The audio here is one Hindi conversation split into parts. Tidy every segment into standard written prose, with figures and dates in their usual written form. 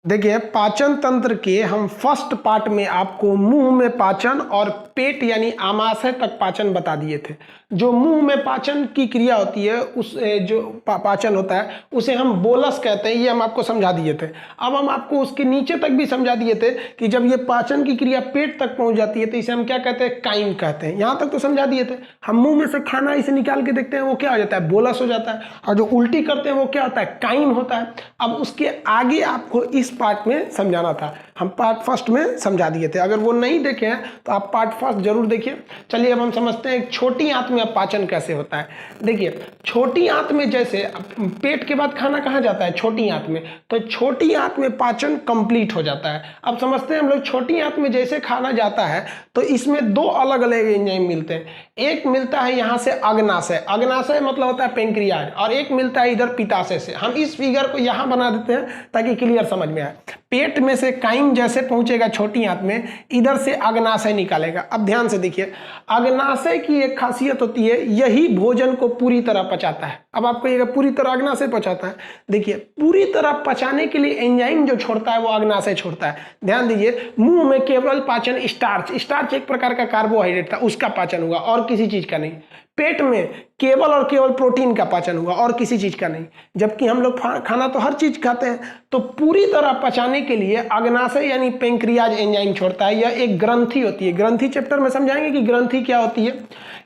देखिए, पाचन तंत्र के हम फर्स्ट पार्ट में आपको मुंह में पाचन और पेट यानी आमाशय तक पाचन बता दिए थे। जो मुंह में पाचन की क्रिया होती है उस जो पाचन होता है उसे हम बोलस कहते हैं, ये हम आपको समझा दिए थे। अब हम आपको उसके नीचे तक भी समझा दिए थे कि जब ये पाचन की क्रिया पेट तक पहुंच जाती है तो इसे हम क्या कहते हैं, काइम कहते हैं। यहाँ तक तो समझा दिए थे। हम मुंह में से खाना इसे निकाल के देखते हैं, वो क्या हो जाता है, बोलस हो जाता है, और जो उल्टी करते हैं वो क्या होता है, काइम होता है। अब उसके आगे आपको इस पार्ट में समझाना था, हम पार्ट फर्स्ट में समझा दिए थे। अगर वो नहीं देखे हैं तो आप पार्ट फर्स्ट जरूर देखिए। चलिए अब हम समझते हैं छोटी आंत में पाचन कैसे होता है। देखिए, छोटी आंत में जैसे पेट के बाद खाना कहाँ जाता है, छोटी आंत में, तो छोटी आंत में पाचन कंप्लीट हो जाता है। अब समझते हैं हम लोग, छोटी आंत में जैसे खाना जाता है तो इसमें दो अलग अलग एंजाइम मिलते हैं। एक मिलता है यहाँ से अग्नाशय, अग्नाशय मतलब होता है पेंक्रियाज, और एक मिलता है इधर पित्ताशय से। हम इस फिगर को यहाँ बना देते हैं ताकि क्लियर समझ में आए। पेट में से काइम जैसे पहुंचेगा छोटी आंत में, इधर से अग्नाशय निकालेगा। अब ध्यान से देखिए, अग्नाशय की एक खासियत होती है, यही भोजन को पूरी तरह पचाता है। अब आपको ये पूरी तरह अग्नाशय पचाता है। देखिए, पूरी तरह पचाने के लिए एंजाइम जो छोड़ता है वो अग्नाशय छोड़ता है। ध्यान दीजिए, मुंह में केवल पाचन स्टार्च, स्टार्च एक प्रकार का कार्बोहाइड्रेट था, उसका पाचन हुआ और किसी चीज का नहीं। पेट में केवल और केवल प्रोटीन का पाचन हुआ और किसी चीज का नहीं। जबकि हम लोग खाना तो हर चीज खाते हैं, तो पूरी तरह पचाने के लिए अग्नाशय यानी पेंक्रियाज एंजाइम छोड़ता है। यह एक ग्रंथि होती है, ग्रंथि चैप्टर में समझाएंगे कि ग्रंथि क्या होती है।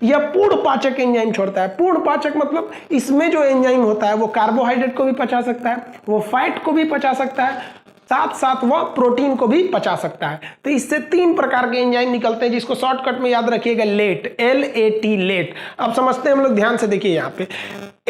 यह पूर्ण पाचक एंजाइम छोड़ता है। पूर्ण पाचक मतलब इसमें जो एंजाइम होता है वो कार्बोहाइड्रेट को भी पचा सकता है, वो फैट को भी पचा सकता है, साथ साथ वह प्रोटीन को भी पचा सकता है। तो इससे तीन प्रकार के एंजाइम निकलते हैं, जिसको शॉर्टकट में याद रखिएगा, लेट, LAT, लेट। अब समझते हैं हम लोग, ध्यान से देखिए, यहाँ पे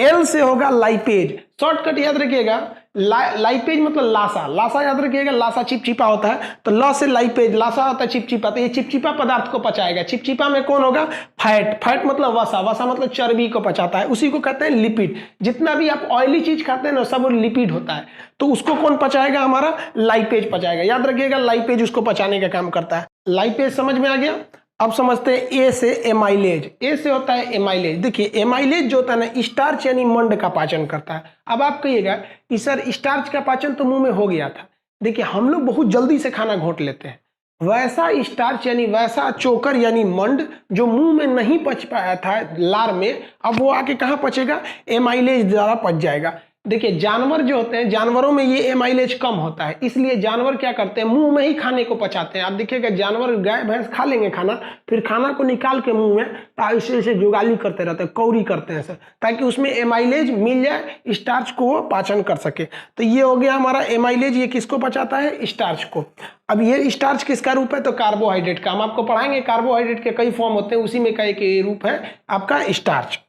L से होगा लाइपेज, शॉर्टकट याद रखिएगा, लाइपेज मतलब लासा, लासा याद रखिएगा, लासा चिपचिपा होता है, तो ल से लाइपेज, लासा होता है चिपचिपा, तो ये चिपचिपा पदार्थ को पचाएगा। चिपचिपा में कौन होगा, फैट, फैट मतलब वसा, वसा मतलब चर्बी को पचाता है, उसी को कहते हैं लिपिड। जितना भी आप ऑयली चीज खाते हैं ना सब लिपिड होता है, तो उसको कौन पचाएगा, हमारा लाइपेज पचाएगा। याद रखिएगा, लाइपेज उसको पचाने का काम करता है। लाइपेज समझ में आ गया। अब समझते हैं ए से एमाइलेज, ए से होता है एमाइलेज। देखिए, एमाइलेज जो होता है ना, स्टार्च यानी मंड का पाचन करता है। अब आप कहिएगा कि सर स्टार्च का पाचन तो मुंह में हो गया था। देखिए, हम लोग बहुत जल्दी से खाना घोंट लेते हैं, वैसा स्टार्च यानी वैसा चोकर यानी मंड जो मुंह में नहीं पच पाया था लार में, अब वो आके कहाँ पचेगा, एमाइलेज द्वारा पच जाएगा। देखिए, जानवर जो होते हैं, जानवरों में ये एमाइलेज कम होता है, इसलिए जानवर क्या करते हैं, मुंह में ही खाने को पचाते हैं। आप देखिएगा, जानवर गाय भैंस खा लेंगे खाना, फिर खाना को निकाल के मुंह में ऐसे जुगाली करते रहते हैं, कौरी करते हैं सर, ताकि उसमें एमाइलेज मिल जाए, स्टार्च को वो पाचन कर सके। तो ये हो गया हमारा एमाइलेज, ये किसको पचाता है, स्टार्च को। अब ये स्टार्च किसका रूप है, तो कार्बोहाइड्रेट का। हम आपको पढ़ाएंगे कार्बोहाइड्रेट के कई फॉर्म होते हैं, उसी में का एक रूप है आपका स्टार्च।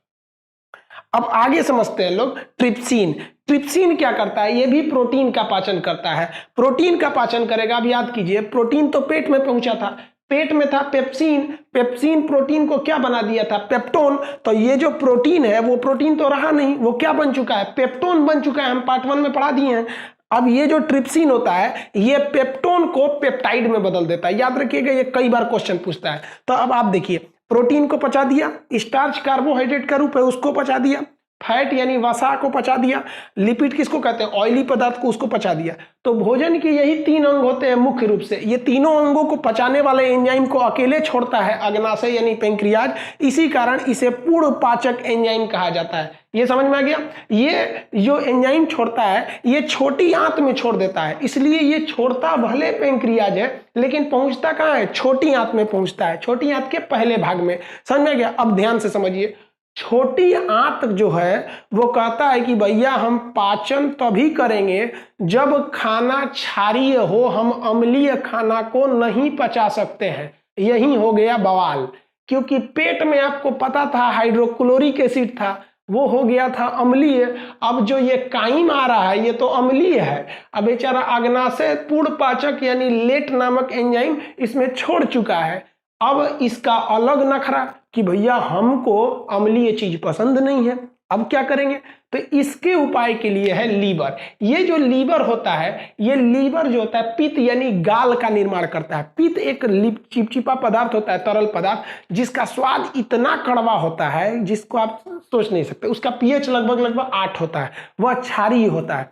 अब आगे समझते हैं लोग ट्रिप्सिन। ट्रिप्सिन क्या करता है, ये भी प्रोटीन का पाचन करता है। प्रोटीन का पाचन करेगा। अब याद कीजिए, प्रोटीन तो पेट में पहुंचा था, पेट में था पेप्सिन, पेप्सिन प्रोटीन को क्या बना दिया था, पेप्टोन। तो ये जो प्रोटीन है वो प्रोटीन तो रहा नहीं, वो क्या बन चुका है, पेप्टोन बन चुका है। हम पार्ट 1 में पढ़ा दिए हैं। अब ये जो ट्रिप्सिन होता है ये पेप्टोन को पेप्टाइड में बदल देता है। याद रखिएगा, ये कई बार क्वेश्चन पूछता है। तो अब आप देखिए, प्रोटीन को पचा दिया, स्टार्च कार्बोहाइड्रेट का रूप है उसको पचा दिया, फैट यानी वसा को पचा दिया, लिपिड किसको कहते हैं, ऑयली पदार्थ को, उसको पचा दिया। तो भोजन के यही 3 अंग होते हैं मुख्य रूप से। ये तीनों अंगों को पचाने वाले एंजाइम को अकेले छोड़ता है अग्नाशय यानी पेंक्रियाज। इसी कारण इसे पूर्ण पाचक एंजाइम कहा जाता है। ये समझ में आ गया। ये जो एंजाइम छोड़ता है ये छोटी आंत में छोड़ देता है, इसलिए ये छोड़ता भले पेंक्रियाज है लेकिन पहुंचता कहाँ है, छोटी आंत में पहुंचता है, छोटी आंत के पहले भाग में। समझ में आ गया। अब ध्यान से समझिए, छोटी आंत जो है वो कहता है कि भैया हम पाचन तभी करेंगे जब खाना क्षारीय हो, हम अम्लीय खाना को नहीं पचा सकते हैं। यही हो गया बवाल, क्योंकि पेट में आपको पता था हाइड्रोक्लोरिक एसिड था, वो हो गया था अम्लीय। अब जो ये काइम आ रहा है ये तो अम्लीय है। अब बेचारा अग्नाशय पूर्ण पाचक यानी लेट नामक एंजाइम इसमें छोड़ चुका है। अब इसका अलग नखरा कि भैया हमको अम्लीय चीज पसंद नहीं है, अब क्या करेंगे, तो इसके उपाय के लिए है लीवर। ये जो लीवर होता है, ये लीवर जो होता है पित्त यानी गाल का निर्माण करता है। पित्त एक चिपचिपा पदार्थ होता है, तरल पदार्थ, जिसका स्वाद इतना कड़वा होता है जिसको आप सोच नहीं सकते। उसका पीएच लगभग 8 होता है, वह क्षारीय होता है।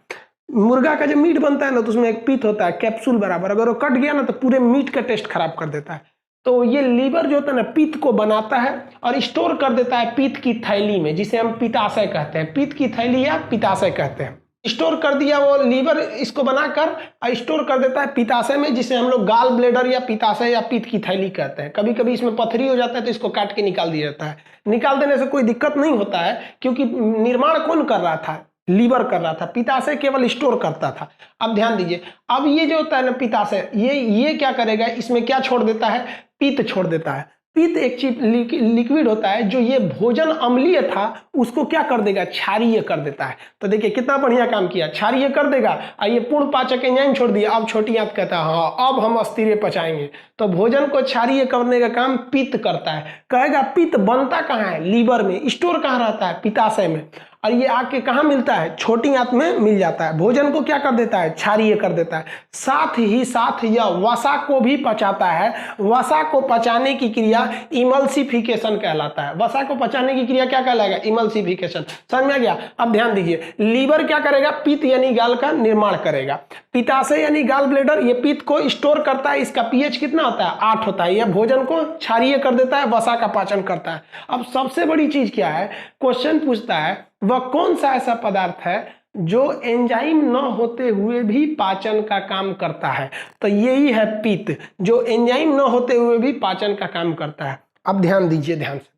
मुर्गा का जब मीट बनता है ना तो उसमें एक पीत होता है कैप्सूल बराबर, अगर वो कट गया ना तो पूरे मीट का टेस्ट खराब कर देता है। तो ये लीवर जो होता है ना पित्त को बनाता है और स्टोर कर देता है पित्त की थैली में, जिसे हम पित्ताशय कहते हैं। पित्त की थैली या पित्ताशय कहते हैं। स्टोर कर दिया वो लीवर, इसको बनाकर स्टोर कर देता है पित्ताशय में, जिसे हम लोग गाल ब्लेडर या पित्ताशय या पित्त की थैली कहते हैं। कभी कभी इसमें पथरी हो जाता है तो इसको काट के निकाल दिया जाता है। निकाल देने से कोई दिक्कत नहीं होता है, क्योंकि निर्माण कौन कर रहा था? लीवर कर रहा था, पित्ताशय केवल स्टोर करता था। अब ध्यान दीजिए, अब ये जो होता है ना पित्ताशय, ये क्या करेगा, इसमें क्या छोड़ देता है? पित्त छोड़ देता है। पित्त एक चीज लिक्विड होता है, जो ये भोजन अम्लीय था उसको क्या कर देगा? क्षारीय कर देता है। तो देखिए कितना बढ़िया काम किया, क्षारीय कर देगा। ये पूर्ण पाचक एंजाइम छोड़ दिया। अब छोटी आंत कहता है हाँ अब हम अस्थिर पचाएंगे। तो भोजन को क्षारीय करने का काम पित्त करता है। कहेगा पित्त बनता कहाँ है? लीवर में। स्टोर कहाँ रहता है? पित्ताशय में। और ये आके कहाँ मिलता है? छोटी आंत में मिल जाता है। भोजन को क्या कर देता है? क्षारीय कर देता है। साथ ही साथ यह वसा को भी पचाता है। वसा को पचाने की क्रिया इमल्सिफिकेशन कहलाता है। वसा को पचाने की क्रिया क्या कहलाएगा? इमल्सिफिकेशन। समझ में आ गया? अब ध्यान दीजिए, लीवर क्या करेगा? पित्त यानी गाल का निर्माण करेगा। पित्ताशय यानी गाल ब्लेडर ये पित्त को स्टोर करता है। इसका पीएच कितना होता है? 8 होता है। यह भोजन को क्षारीय कर देता है, वसा का पाचन करता है। अब सबसे बड़ी चीज क्या है? क्वेश्चन पूछता है वह कौन सा ऐसा पदार्थ है जो एंजाइम न होते हुए भी पाचन का काम करता है? तो यही है पित्त, जो एंजाइम न होते हुए भी पाचन का काम करता है। अब ध्यान दीजिए, ध्यान से,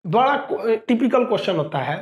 बड़ा टिपिकल क्वेश्चन होता है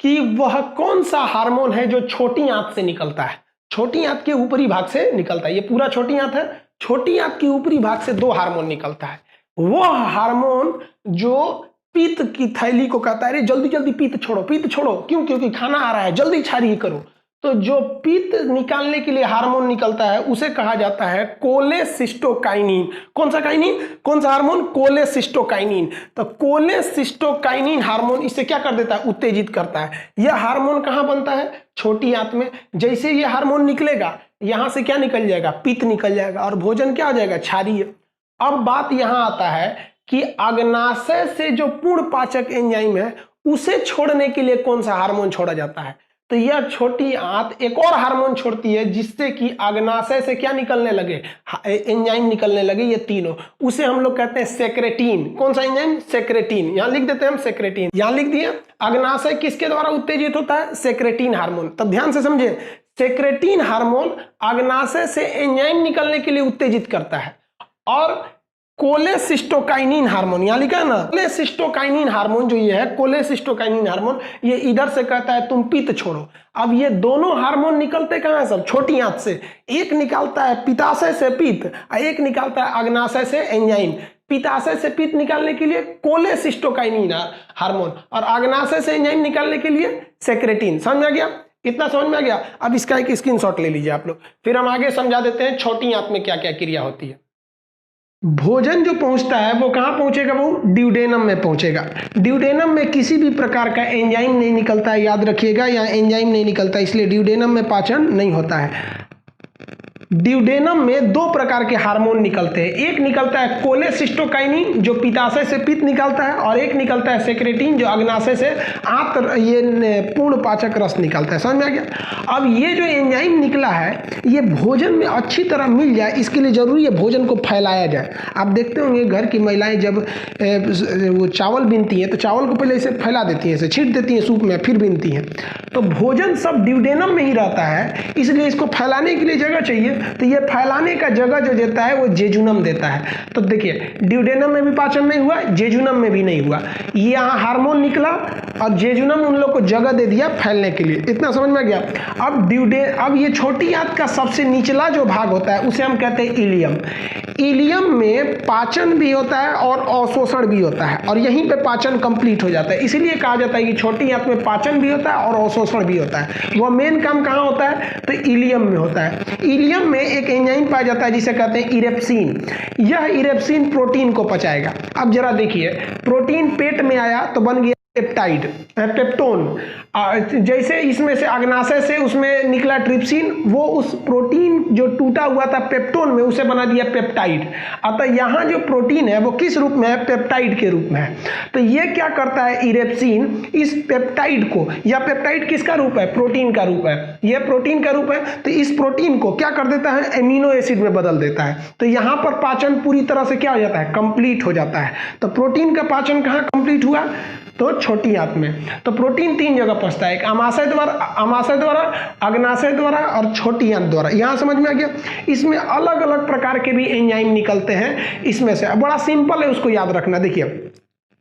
कि वह कौन सा हार्मोन है जो छोटी आंत से निकलता है? छोटी आंत के ऊपरी भाग से निकलता है। ये पूरा छोटी आंत है, छोटी आंत के ऊपरी भाग से 2 हार्मोन निकलता है। वह हार्मोन जो पित्त की थैली को कहता है, अरे जल्दी जल्दी पित्त छोड़ो, पित्त छोड़ो। क्यों? क्योंकि खाना आ रहा है, जल्दी क्षारीय करो। तो जो पित्त निकालने के लिए हार्मोन निकलता है उसे कहा जाता है कोलेसिस्टोकाइनिन। कौन सा काइनिन? कौन सा हार्मोन? कोलेसिस्टोकाइनिन। तो कोलेसिस्टोकाइनिन हार्मोन इसे क्या कर देता है? उत्तेजित करता है। यह हार्मोन कहाँ बनता है? छोटी आंत में। जैसे ये हार्मोन निकलेगा, यहां से क्या निकल जाएगा? पित्त निकल जाएगा और भोजन क्या हो जाएगा? क्षारीय। अब बात यहां आता है कि अग्नाशय से जो पूर्ण पाचक एंजाइम है उसे छोड़ने के लिए कौन सा हार्मोन छोड़ा जाता है? तो यह छोटी आंत एक और हार्मोन छोड़ती है जिससे कि अग्नाशय से क्या निकलने लगे? एंजाइम निकलने लगे। ये तीनों, उसे हम लोग कहते हैं सेक्रेटिन। कौन सा एंजाइम? सेक्रेटिन। यहां लिख देते हैं हम सेक्रेटिन। यहां लिख दिए। अग्नाशय किसके द्वारा उत्तेजित होता है? Secretin hormone. तब ध्यान से समझे, सेक्रेटिन हार्मोन अग्नाशय से एंजाइम निकलने के लिए उत्तेजित करता है। और कोलेसिस्टोकाइनिन हार्मोन यहां लिखा है ना, कोलेसिस्टोकाइनिन हार्मोन जो ये है, कोलेसिस्टोकाइनिन हार्मोन, ये इधर से कहता है तुम पित्त छोड़ो। अब ये दोनों हार्मोन निकलते कहां है? सब छोटी आंत से। एक निकालता है पित्ताशय से पित्त और एक निकालता है अग्नाशय से एंजाइम। पित्ताशय से पित्त निकालने के लिए कोलेसिस्टोकाइनिन हार्मोन और अग्नाशय से एंजाइम निकालने के लिए सेक्रेटिन। समझ में आ गया? इतना समझ में आ गया? अब इसका एक स्क्रीनशॉट ले लीजिए आप लोग, फिर हम आगे समझा देते हैं छोटी आंत में क्या क्या क्रिया होती है। भोजन जो पहुंचता है वो कहां पहुंचेगा? वो ड्यूडेनम में पहुंचेगा। ड्यूडेनम में किसी भी प्रकार का एंजाइम नहीं निकलता है, याद रखिएगा, यहाँ एंजाइम नहीं निकलता, इसलिए ड्यूडेनम में पाचन नहीं होता है। ड्यूडेनम में 2 प्रकार के हार्मोन निकलते हैं। एक निकलता है कोलेसिस्टोकाइनिन जो पित्ताशय से पित्त निकालता है, और एक निकलता है सेक्रेटिन जो अग्नाशय से ये पूर्ण पाचक रस निकलता है। समझ में आ गया? अब ये जो एंजाइम निकला है ये भोजन में अच्छी तरह मिल जाए, इसके लिए जरूरी है भोजन को फैलाया जाए। आप देखते होंगे घर की महिलाएं जब वो चावल बीनती हैं तो चावल को पहले इसे फैला देती हैं, इसे छींट देती हैं सूप में, फिर बीनती हैं। तो भोजन सब ड्यूडेनम में ही रहता है, इसलिए इसको फैलाने के लिए जगह चाहिए। तो ये फैलाने का जगह जो देता है वो जेजुनम देता है। तो देखिए ड्यूडेनम में भी पाचन नहीं हुआ, जेजुनम में भी नहीं हुआ। ये यहाँ हार्मोन निकला और जेजुनम उन लोग को जगह दे दिया फैलने के लिए। इतना समझ में आ गया? अब ये छोटी आंत का सबसे निचला जो भाग होता है उसे हम कहते हैं इलियम। इलियम में पाचन भी होता है और अवशोषण भी होता है, और यहीं पे पाचन कंप्लीट हो जाता है। इसीलिए कहा जाता है कि छोटी आंत में पाचन भी होता है और अवशोषण भी होता है। वह मेन काम कहाँ होता है? तो इलियम में होता है। इलियम में एक एंजाइम पाया जाता है जिसे कहते हैं इरेप्सिन। यह इरेप्सिन प्रोटीन को पचाएगा। अब जरा देखिए, प्रोटीन पेट में आया तो बन गया पेप्टाइड, पेप्टोन। जैसे इसमें से अग्नाशय से उसमें निकला ट्रिप्सिन, वो उस प्रोटीन जो टूटा हुआ था पेप्टोन में उसे बना दिया पेप्टाइड। अतः यहाँ जो प्रोटीन है वो किस रूप में है? पेप्टाइड के रूप में है। तो ये क्या करता है? इरेप्सिन इस पेप्टाइड को, या पेप्टाइड किसका रूप है? प्रोटीन का रूप है, यह प्रोटीन का रूप है। तो इस प्रोटीन को क्या कर देता है? एमिनो एसिड में बदल देता है। तो यहाँ पर पाचन पूरी तरह से क्या हो जाता है? कंप्लीट हो जाता है। तो प्रोटीन का पाचन कहाँ कंप्लीट हुआ? तो छोटी आंत में। तो प्रोटीन 3 जगह पहुंचता है, एक आमाशय द्वारा, अग्नाशय द्वारा और छोटी आंत द्वारा। यहां समझ में आ गया? इसमें अलग अलग प्रकार के भी एंजाइम निकलते हैं इसमें से। बड़ा सिंपल है, उसको याद रखना। देखिए,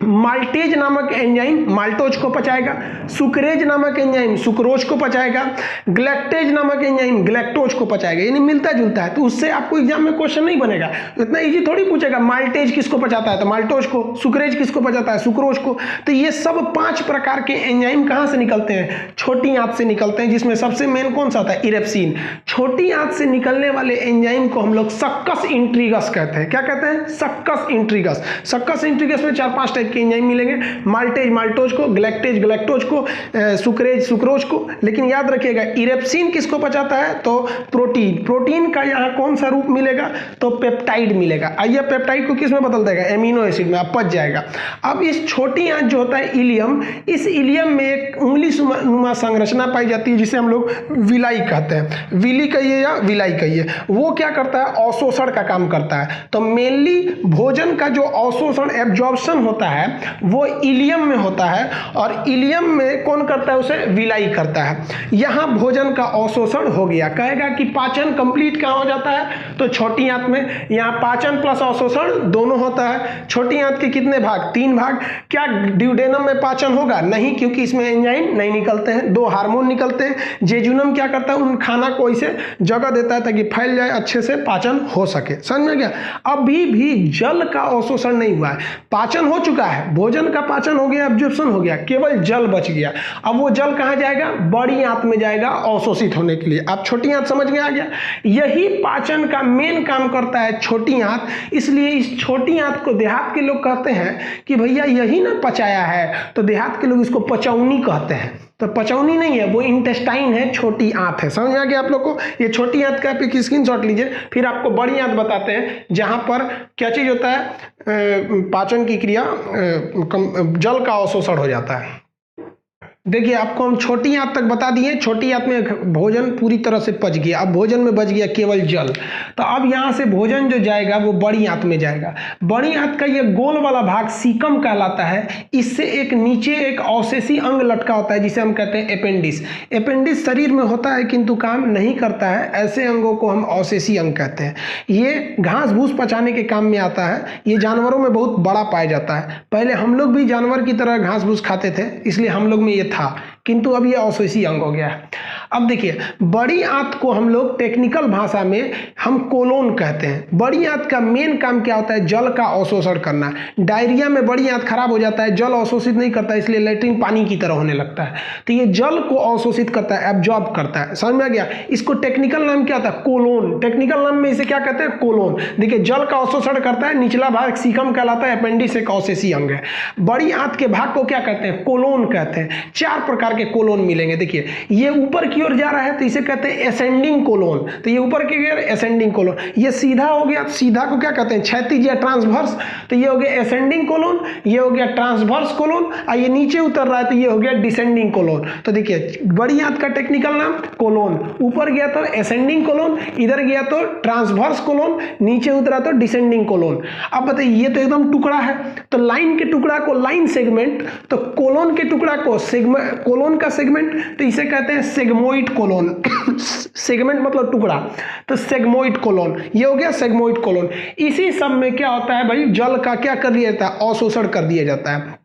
माल्टेज नामक एंजाइम माल्टोज को पचाएगा, सुक्रेज नामक एंजाइम सुक्रोज को पचाएगा, ग्लैक्टेज नामक एंजाइम ग्लैक्टोज को पचाएगा। यानी मिलता जुलता है। तो उससे आपको एग्जाम में क्वेश्चन नहीं बनेगा, इतना इजी थोड़ी पूछेगा माल्टेज किसको पचाता है तो माल्टोज को, सुक्रेज किसको पचाता है? सुक्रोज को। तो ये सब 5 प्रकार के एंजाइम कहां से निकलते हैं? छोटी आंत से निकलते हैं, जिसमें सबसे मेन कौन सा होता है? इरेप्सिन। छोटी आंत से निकलने वाले एंजाइम को हम लोग सक्कस इंट्रीगस कहते हैं। क्या कहते हैं? सक्कस इंट्रीगस। सक्कस इंट्रीगस में 4-5 टाइप के एंजाइम मिलेंगे, माल्टेज माल्टोज को, ग्लैक्टेज ग्लैक्टोज को, सुक्रेज सुक्रोज को। लेकिन याद रखिएगा, इरेप्सिन किसको पचाता है? तो प्रोटीन। प्रोटीन का यहाँ कौन सा रूप मिलेगा? तो पेप्टाइड मिलेगा। आइए, पेप्टाइड को किस में बदल देगा? एमिनो एसिड में, अब पच जाएगा। अब इस छोटी आंत जो होता है इलियम, इस इलियम में एक उंगली नुमा संरचना पाई जाती है जिसे हम लोग विलाई कहते हैं। विली कहिए या विलाई कहिए। वो क्या करता है? अवशोषण का काम करता है। तो मेनली भोजन का जो अवशोषण एब्जॉर्प्शन होता है वो इलियम में होता है, और इलियम में कौन करता है? उसे विलाई करता है। यहां भोजन का अवशोषण हो गया। कहेगा कि पाचन कंप्लीट कहां हो जाता है? तो छोटी आंत में। यहां पाचन प्लस अवशोषण दोनों होता है। छोटी आंत के कितने भाग? 3 भाग। क्या ड्यूडेनम में पाचन होगा? नहीं, क्योंकि इसमें एंजाइम नहीं निकलते हैं, 2 हार्मोन निकलते हैं। जेजुनम क्या करता है? उन खाना को इसे जगह देता है ताकि फैल जाए, अच्छे से पाचन हो सके। समझ में गया? अभी भी जल का अवशोषण नहीं हुआ है। पाचन हो चुका है, भोजन का पाचन हो गया, एब्जॉर्प्शन हो गया, केवल जल बच गया। अब वो जल कहां जाएगा? बड़ी आंत में जाएगा अवशोषित होने के लिए। आप छोटी आंत समझ में आ गया? यही पाचन का मेन काम करता है छोटी आंत। इसलिए इस छोटी आंत को देहात के लोग कहते हैं कि भैया यही ना पचाया है, तो देहात के लोग इसको पचौनी कहते हैं। तो पचौनी नहीं है, वो इंटेस्टाइन है, छोटी आंत है। समझ में आ गया आप लोग को? ये छोटी आंत का आप स्क्रीनशॉट लीजिए, फिर आपको बड़ी आंत बताते हैं जहां पर क्या चीज होता है? पाचन की क्रिया, जल का अवशोषण हो जाता है। देखिए, आपको हम छोटी आंत तक बता दिए। छोटी आंत में भोजन पूरी तरह से पच गया, अब भोजन में बच गया केवल जल। तो अब यहाँ से भोजन जो जाएगा वो बड़ी आंत में जाएगा। बड़ी आंत का ये गोल वाला भाग सीकम कहलाता है। इससे एक नीचे एक अवशेषी अंग लटका होता है जिसे हम कहते हैं अपेंडिस। अपेंडिस शरीर में होता है किंतु काम नहीं करता है, ऐसे अंगों को हम अवशेषी अंग कहते हैं। ये घास भूस पचाने के काम में आता है। ये जानवरों में बहुत बड़ा पाया जाता है। पहले हम लोग भी जानवर की तरह घास भूस खाते थे, इसलिए हम लोग में ये था, किंतु अब ये अवशेषी अंग हो गया है। अब देखिए, बड़ी आंत को हम लोग टेक्निकल भाषा में हम कोलोन कहते हैं। बड़ी आंत का मेन काम क्या होता है? जल का अवशोषण करना। डायरिया में बड़ी आंत खराब हो जाता है, जल अवशोषित नहीं करता, इसलिए लैट्रिन पानी की तरह होने लगता है। तो ये जल को अवशोषित करता है, एब्जॉर्ब करता है। समझ में आ गया? इसको टेक्निकल नाम क्या होता है? कोलोन। टेक्निकल नाम में इसे क्या कहते हैं? कोलोन। देखिए, जल का अवशोषण करता है, निचला भाग सीकम कहलाता है, अपेंडिस एक अवशेषी अंग है। बड़ी आंत के भाग को क्या कहते हैं? कोलोन कहते हैं। 4 प्रकार के कोलोन मिलेंगे। देखिए, ये ऊपर की ओर जा रहा है तो इसे कहते हैं एसेंडिंग कोलोन। तो ये ऊपर की ओर एसेंडिंग कोलोन। ये सीधा हो गया, सीधा को क्या कहते हैं? क्षैतिज या ट्रांसवर्स। तो ये हो गया एसेंडिंग कोलोन, ये हो गया ट्रांसवर्स कोलोन, और ये नीचे उतर रहा है तो ये हो गया डिसेंडिंग कोलोन। तो देखिए, बड़ी आंत का टेक्निकल नाम कोलोन। ऊपर गया तो एसेंडिंग कोलोन, इधर गया तो ट्रांसवर्स कोलोन, नीचे उतरा तो डिसेंडिंग कोलोन। अब बताइए, ये तो एकदम टुकड़ा है, तो लाइन के टुकड़ा को लाइन सेगमेंट, तो कोलोन के टुकड़ा को सेगमेंट, कोलोन का सेगमेंट, तो इसे कहते हैं सेगमोइड कोलोन। सेगमेंट मतलब टुकड़ा, तो सेगमोइड कोलोन, ये हो गया सेगमोइड कोलोन। इसी सब में क्या होता है भाई? जल का क्या कर दिया जाता है? अवशोषण कर दिया जाता है।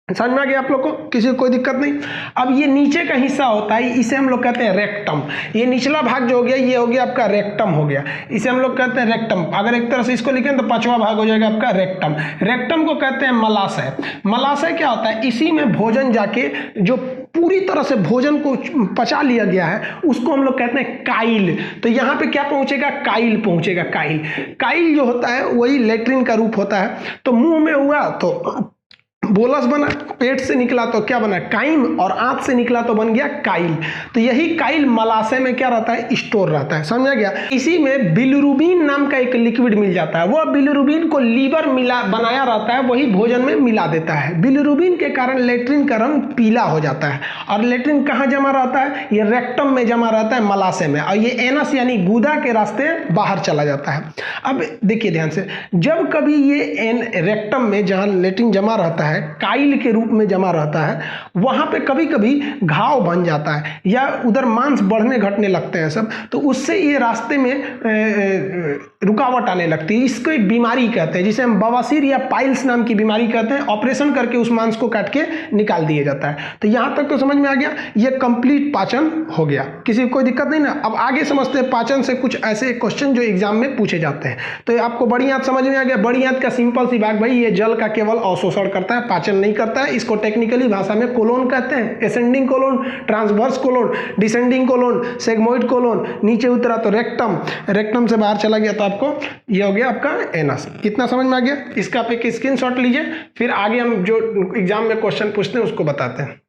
समझ में आ गया आप लोग को? किसी को कोई दिक्कत नहीं? अब ये नीचे का हिस्सा होता है, इसे हम लोग कहते हैं रेक्टम। ये निचला भाग जो हो गया, ये हो गया आपका रेक्टम हो गया, इसे हम लोग कहते हैं रेक्टम। अगर एक तरह से इसको लिखें तो 5वां भाग हो जाएगा आपका रेक्टम। रेक्टम को कहते हैं मलाशय। मलाशय क्या होता है? इसी में भोजन जाके जो पूरी तरह से भोजन को पचा लिया गया है उसको हम लोग कहते हैं काइल। तो यहाँ पे क्या पहुंचेगा? काइल पहुंचेगा। काइल, काइल जो होता है वही लेट्रिन का रूप होता है। तो मुंह में हुआ तो बोलस बना, पेट से निकला तो क्या बना काइम, और आंत से निकला तो बन गया काइल। तो यही काइल मलाशय में क्या रहता है स्टोर रहता है, समझ गया। इसी में बिलिरुबिन नाम का एक लिक्विड मिल जाता है, वह बिलिरुबिन को लीवर मिला बनाया रहता है, वही भोजन में मिला देता है। बिलिरुबिन के कारण लेट्रिन का रंग पीला हो जाता है। और लेट्रिन कहाँ जमा रहता है, ये रेक्टम में जमा रहता है मलाशय में, और ये एनस यानी गुदा के रास्ते बाहर चला जाता है। अब देखिए ध्यान से, जब कभी ये रेक्टम में जहाँ लेट्रिन जमा रहता है काइल के रूप में जमा रहता है, वहां पे कभी कभी घाव बन जाता है या उधर मांस बढ़ने घटने लगते हैं सब, तो उससे ये रास्ते में रुकावट आने लगती है। इसको एक बीमारी कहते हैं जिसे हम बवासीर या पाइल्स नाम की बीमारी कहते हैं। ऑपरेशन करके उस मांस को काट के निकाल दिया जाता है। तो यहां तक तो समझ में आ गया, ये कंप्लीट पाचन हो गया, किसी को कोई दिक्कत नहीं ना। अब आगे समझते हैं पाचन से कुछ ऐसे क्वेश्चन जो एग्जाम में पूछे जाते हैं। तो आपको बड़ी आंत समझ में आ गया। बड़ी आंत का सिंपल सी बात भाई, ये जल का केवल अवशोषण करता है, पाचन नहीं करता है। इसको टेक्निकली भाषा में कोलोन कहते हैं, ascending colon, transverse colon, descending colon, sigmoid colon. नीचे उतरा तो रेक्टम, रेक्टम से बाहर चला गया तो आपको ये हो गया आपका एनस। कितना समझ में आ गया, इसका आप एक स्क्रीनशॉट लीजिए, फिर आगे हम जो एग्जाम में क्वेश्चन पूछते हैं उसको बताते हैं।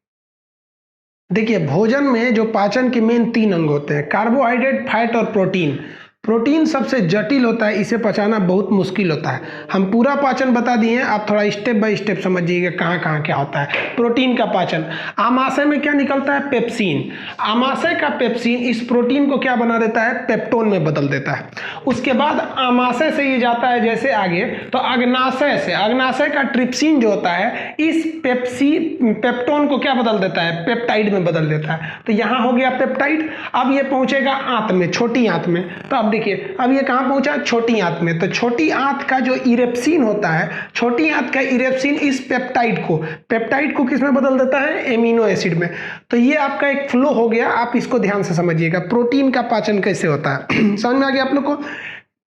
देखिए भोजन में जो पाचन के मेन 3 अंग होते हैं, कार्बोहाइड्रेट, फैट और प्रोटीन। प्रोटीन सबसे जटिल होता है, इसे पचाना बहुत मुश्किल होता है। हम पूरा पाचन बता दिए हैं, आप थोड़ा स्टेप बाय स्टेप समझिएगा कहाँ कहाँ क्या होता है। प्रोटीन का पाचन, आमाशय में क्या निकलता है, पेप्सिन। आमाशय का पेप्सिन इस प्रोटीन को क्या बना देता है, पेप्टोन में बदल देता है। उसके बाद आमाशय से ये जाता है जैसे आगे, तो अग्नाशय से, अग्नाशय का ट्रिप्सिन जो होता है इस पेप्टोन को क्या बदल देता है, पेप्टाइड में बदल देता है। तो यहाँ हो गया पेप्टाइड। अब ये पहुंचेगा आंत में, छोटी आंत में। तो अब देखिए अब ये कहां पहुंचा, छोटी आंत में। तो छोटी आंत का जो इरेप्सिन होता है, छोटी आंत का इरेप्सिन इस पेप्टाइड को किस में बदल देता है, एमिनो एसिड में। तो ये आपका एक फ्लो हो गया, आप इसको ध्यान से समझिएगा प्रोटीन का पाचन कैसे होता है। समझ में आ गया आप लोग को।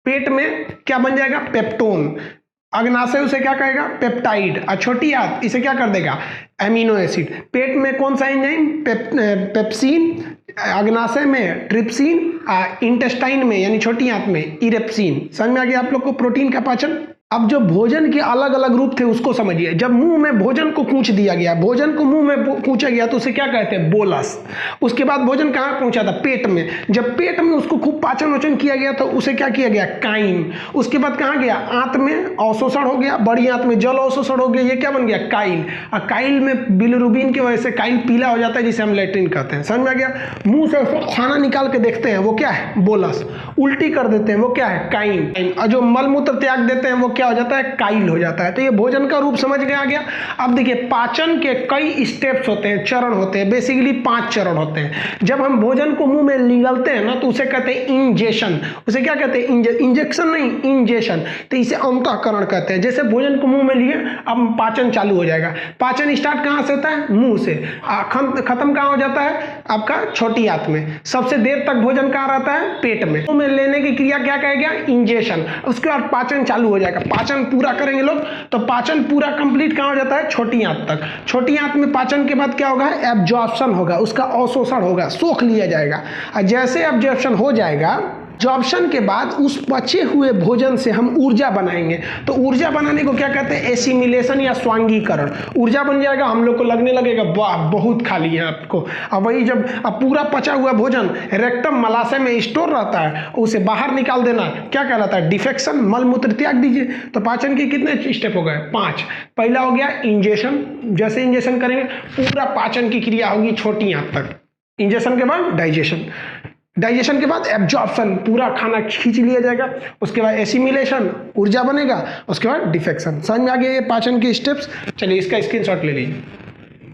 पेट में क्या बन जाएगा, पेप्टोन। अग्नाशय उसे क्या कहेगा, पेप्टाइड। और छोटी आंत इसे क्या कर देगा, एमिनो एसिड। पेट में कौन सा एंजाइम, पेप्सिन। अग्नाशय में ट्रिप्सिन, इंटेस्टाइन में यानी छोटी आंत में इरेप्सिन। समझ में आ गया आप लोग को प्रोटीन का पाचन। अब जो भोजन के अलग अलग रूप थे उसको समझिए। जब मुंह में भोजन को कूच दिया गया, भोजन को मुंह में कूचा गया तो उसे क्या कहते हैं, बोलस। उसके बाद भोजन कहाँ पहुंचा था, पेट में। जब पेट में उसको खूब पाचन वाचन किया गया तो उसे क्या किया गया, काइम। उसके बाद कहाँ गया, आंत में अवशोषण हो गया, बड़ी आंत में जल अवशोषण हो गया, ये क्या बन गया, काइल। और काइल में बिलिरुबिन की वजह से काइल पीला हो जाता है जिसे हम लेट्रिन कहते हैं। समझ में आ गया। मुंह से खाना निकाल के देखते हैं वो क्या है, बोलस। उल्टी कर देते हैं वो क्या है, काइम। और जो मलमूत्र त्याग देते हैं वो क्या हो जाता है, काइल हो जाता है। तो ये भोजन का रूप समझ में आ गया। अब देखिए पाचन के कई स्टेप्स होते हैं, चरण होते हैं। बेसिकली 5 चरण होते हैं। जब हम भोजन को मुंह में निगलते हैं ना तो उसे कहते हैं इंजेशन। उसे क्या कहते हैं, इंजेक्शन नहीं, इंजेशन। तो इसे अंतःकरण कहते हैं। जैसे भोजन को मुंह में लिए, अब पाचन चालू हो जाएगा। पाचन स्टार्ट कहाँ से होता है, मुंह से। खत्म कहाँ हो जाता है, आपका छोटी आंत में। सबसे देर तक भोजन कहाँ रहता है, पेट में। मुंह में लेने की क्रिया क्या कहेगा, इंजेशन। उसके बाद पाचन चालू हो जाएगा। पाचन पूरा करेंगे लोग तो पाचन पूरा कंप्लीट कहां हो जाता है, छोटी आंत तक। छोटी आंत में पाचन के बाद क्या होगा, एब्जॉर्प्शन होगा, उसका अवशोषण होगा, सोख लिया जाएगा। और जैसे एब्जॉर्प्शन हो जाएगा, एब्जॉर्प्शन के बाद उस बचे हुए भोजन से हम ऊर्जा बनाएंगे। तो ऊर्जा बनाने को क्या कहते हैं, एसिमिलेशन या स्वांगीकरण। ऊर्जा बन जाएगा, हम लोग को लगने लगेगा वाह बहुत खा लिया आपको। अब वही जब अब पूरा पचा हुआ भोजन रेक्टम मलाशय में स्टोर रहता है, उसे बाहर निकाल देना क्या कहलाता है, डिफेक्शन। मलमूत्र त्याग दीजिए। तो पाचन के कितने स्टेप हो गए, 5। पहला हो गया इंजेशन। जैसे इंजेशन करेंगे पूरा पाचन की क्रिया होगी छोटी आंत तक। इंजेशन के बाद डाइजेशन, डाइजेशन के बाद एब्जॉर्प्शन, पूरा खाना खींच लिया जाएगा। उसके बाद एसिमिलेशन, ऊर्जा बनेगा। उसके बाद डिफेक्शन। समझ में आ गया ये पाचन के स्टेप्स। चलिए इसका स्क्रीनशॉट ले लीजिए।